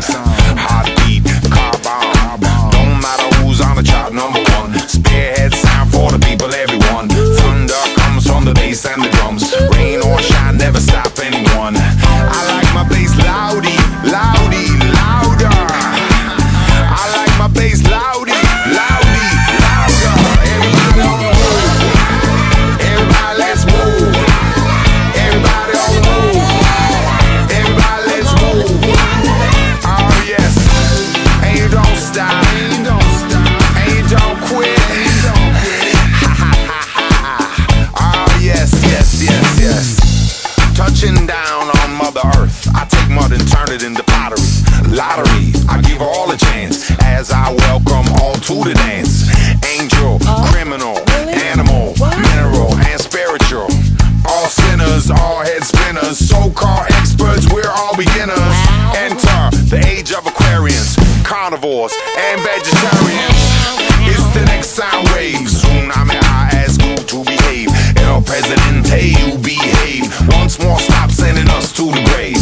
Heartbeat, car bomb. Don't matter who's on the chart, number one. Spearhead sound for the people, everyone. Thunder comes from the bass and the drums. Rain or shine, never stop anyone. I like my bass loudy, loudy, louder. I like my bass loudy, loudy, louder. Everybody on the move. Everybody let's move. Everybody on the move. Everybody let's move. Oh yes. And you don't stop. And you don't quit. Ha ha ha ha. Oh yes, yes, yes, yes. Touching down on Mother Earth, I take mud and turn it into pottery. Lottery, I give all a chance as I welcome all to the dance. Angel, criminal, animal, mineral, and spiritual. All sinners, all head spinners, so-called experts, we're all beginners. Enter the age of Aquarians, carnivores, and vegetarians. It's the next sound wave. Soon I ask you to behave. El Presidente, you behave. Once more, stop sending us to the grave.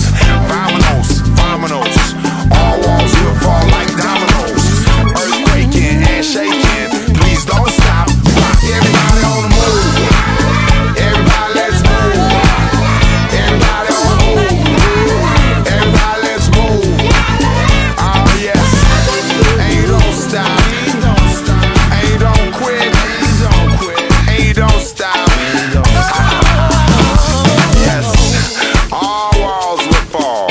Vamonos, vamonos. All walls will fall like dominoes. Earthquaking and shaking. Please don't stop. Rock everybody on the move. Everybody let's move. Everybody on the move. Everybody let's move. Oh yes. And you don't stop. And you don't quit. And you don't stop. Yes. All walls will fall.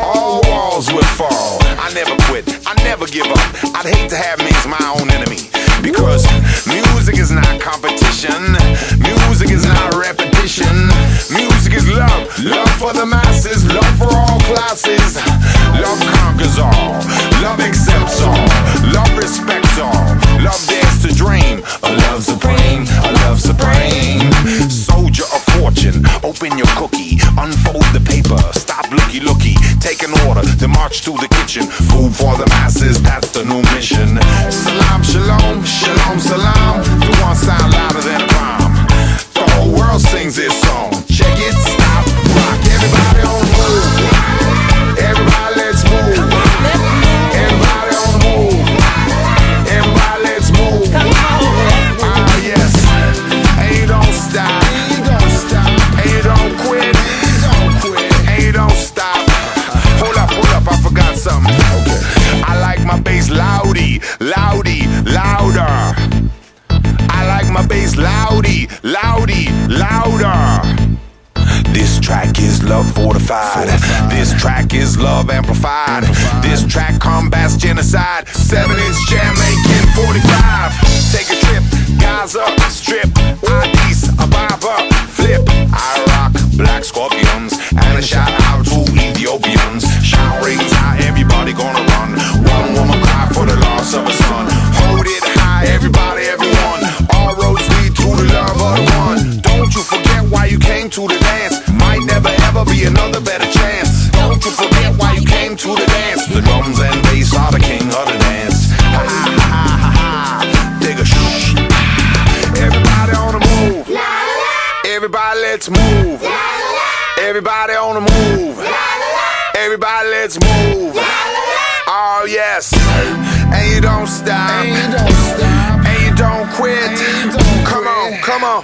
All walls will fall. I never quit. I never give up. I'd hate to have me as my own enemy. Because music is not competition. Music is not repetition. Music is love. Love for the masses. Love for all classes. Love conquers all. Love accepts all. Love respects all. Love dares to dream. A love supreme. A love supreme. Soldier of fortune. Open your cookie. Unfold the paper. Stop looky. Take an order. Then march to the kitchen. Food for the masses. That's the new mission. Salam, shalom. Shalom, salam. The one sound louder than a bomb. The whole world sings this song. Check it, stop, rock. Everybody on the move. Everybody let's move. Everybody on the move. Everybody let's move. Ah yes. And you don't stop. And you don't quit. And you don't stop. Hold up, I forgot something. Okay. I like my bass loudy, loudy, louder. I like my bass loudy, loudy, louder. This track is love fortified. This track is love amplified. This track combats genocide. 7-inch jam making 45. Take a trip, Gaza, strip, Addis Ababa, flip. I rock black scorpions and a shout out to Ethiopians. Shout rings high, everybody gonna run. One woman cry for the loss of a son. Hold it high, everybody, everyone. All roads lead to the love of the one. Don't you forget why you came to the dance. Might never ever be another better chance. Don't you forget why you came to the dance. The drums and bass are the king of the dance. Ha ha ha ha ha. Dig a shh. Everybody on the move. Everybody let's move. Everybody on the move. Everybody let's move. Oh yes. And you don't stop. And you don't quit. Come on.